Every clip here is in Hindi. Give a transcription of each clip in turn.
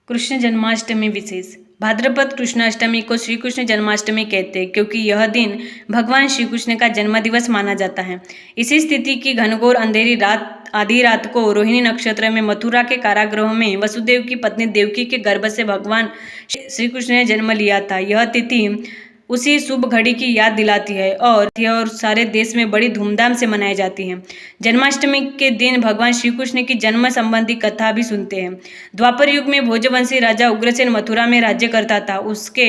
कृष्ण जन्माष्टमी विशेष। भाद्रपद कृष्णाष्टमी को श्री कृष्ण जन्माष्टमी कहते हैं क्योंकि यह दिन भगवान श्री कृष्ण का जन्मदिवस माना जाता है। इसी स्थिति की घनघोर अंधेरी रात आधी रात को रोहिणी नक्षत्र में मथुरा के कारागृह में वसुदेव की पत्नी देवकी के गर्भ से भगवान श्री कृष्ण ने जन्म लिया था। यह तिथि उसी शुभ घड़ी की याद दिलाती है और सारे देश में बड़ी धूमधाम से मनाई जाती है। जन्माष्टमी के दिन भगवान श्री कृष्ण की जन्म संबंधी कथा भी सुनते हैं। द्वापर युग में भोजवंशी राजा उग्रसेन मथुरा में राज्य करता था। उसके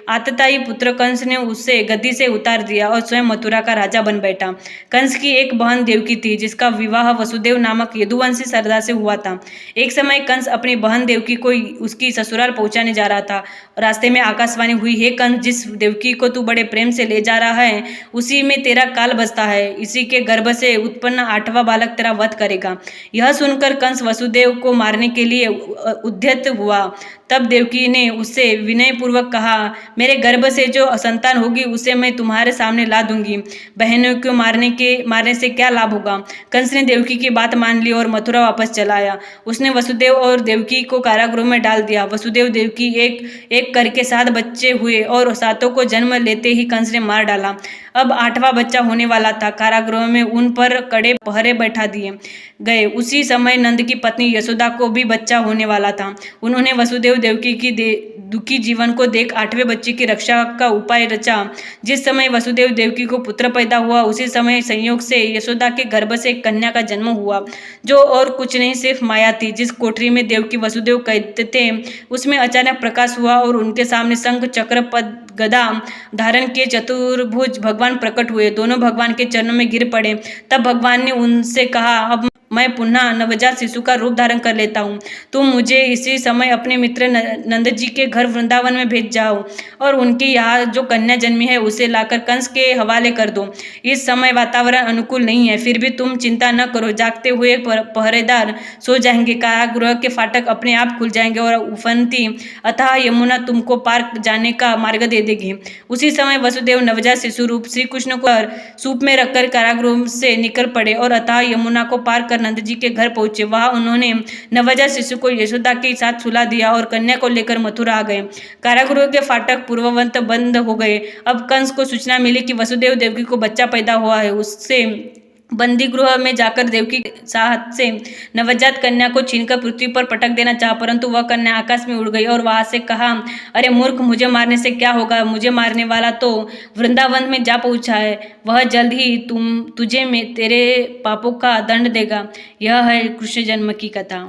आतताई पुत्र कंस ने उसे गद्दी से उतार दिया और स्वयं मथुरा का राजा बन बैठा। कंस की एक बहन देवकी थी जिसका विवाह वसुदेव नामक यदुवंशी सरदार से हुआ था। एक समय कंस अपनी बहन देवकी को उसकी ससुराल पहुंचाने जा रहा था। रास्ते में आकाशवाणी हुई, हे कंस, जिस देवकी को तू बड़े प्रेम से ले जा रहा है उसी में तेरा काल बसता है। इसी के गर्भ से उत्पन्न 8वां बालक तेरा वध करेगा। यह सुनकर कंस वसुदेव को मारने के लिए उद्यत हुआ। तब देवकी ने उससे विनयपूर्वक कहा, मेरे गर्भ से जो संतान होगी उसे मैं तुम्हारे सामने ला दूंगी। बहनों को मारने से क्या लाभ होगा। कंस ने देवकी की बात मान ली और मथुरा वापस चला आया। उसने वसुदेव और देवकी को कारागृह में डाल दिया। वसुदेव देवकी एक एक करके 7 बच्चे हुए और 7 को जन्म लेते ही कंस ने मार डाला। अब 8वां बच्चा होने वाला था। कारागृह में उन पर कड़े पहरे बैठा दिए गए। उसी समय नंद की पत्नी यशोदा को भी बच्चा होने वाला था। उन्होंने वसुदेव देवकी की दुखी जीवन को देख 8वें बच्चे की रक्षा का उपाय रचा। जिस समय वसुदेव देवकी को पुत्र पैदा हुआ उसी समय संयोग से यशोदा के गर्भ से एक कन्या का जन्म हुआ जो और कुछ नहीं सिर्फ माया थी। जिस कोठरी में देवकी वसुदेव कहते थे उसमें अचानक प्रकाश हुआ और उनके सामने शंख चक्र पद गदा धारण किए चतुर्भुज भगवान प्रकट हुए। दोनों भगवान के चरणों में गिर पड़े। तब भगवान ने उनसे कहा, अब मैं पुनः नवजात शिशु का रूप धारण कर लेता हूँ। तुम मुझे इसी समय अपने मित्र नंद जी के घर वृंदावन में भेज जाओ और उनके यहाँ जो कन्या जन्मी है उसे लाकर कंस के हवाले कर दो। इस समय वातावरण अनुकूल नहीं है, फिर भी तुम चिंता न करो। जागते हुए पहरेदार सो जाएंगे। कारागृह के फाटक अपने आप खुल जाएंगे और उफनती अथाह यमुना तुमको पार जाने का मार्ग दे देगी। उसी समय वसुदेव नवजात शिशु रूप श्री कृष्ण को सूप में रखकर कारागृह से निकल पड़े और अथाह यमुना को पार कर नंद जी के घर पहुंचे। वहां उन्होंने नवजात शिशु को यशोदा के साथ सुला दिया और कन्या को लेकर मथुरा आ गए। कारागृह के फाटक पूर्ववत बंद हो गए। अब कंस को सूचना मिली कि वसुदेव देवकी को बच्चा पैदा हुआ है। उससे बंदी गृह में जाकर देवकी के साथ से नवजात कन्या को छीनकर पृथ्वी पर पटक देना चाहा, परंतु वह कन्या आकाश में उड़ गई और वहां से कहा, अरे मूर्ख, मुझे मारने से क्या होगा। मुझे मारने वाला तो वृंदावन में जा पहुंचा है। वह जल्द ही तुझे में तेरे पापों का दंड देगा। यह है कृष्ण जन्म की कथा।